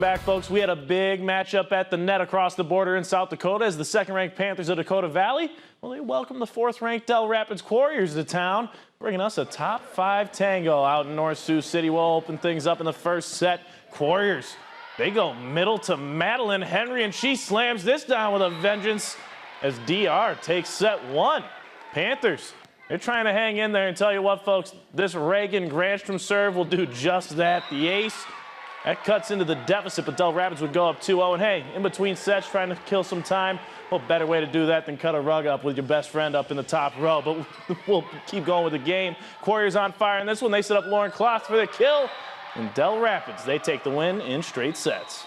Back, folks, we had a big matchup at the net across the border in South Dakota as the second-ranked Panthers of Dakota Valley, well, they welcomed the fourth-ranked Dell Rapids Warriors to town, bringing us a top 5 tango out in North Sioux City. We'll open things up in the first set. Warriors, they go middle to Madeline Henry, and she slams this down with a vengeance as DR takes set 1. Panthers, they're trying to hang in there, and tell you what, folks, this Reagan Granstrom serve will do just that. The ace, that cuts into the deficit, but Dell Rapids would go up 2-0. And hey, in between sets, trying to kill some time, well, better way to do that than cut a rug up with your best friend up in the top row. But we'll keep going with the game. Warriors on fire in this one. They set up Lauren Cloth for the kill. And Dell Rapids, they take the win in straight sets.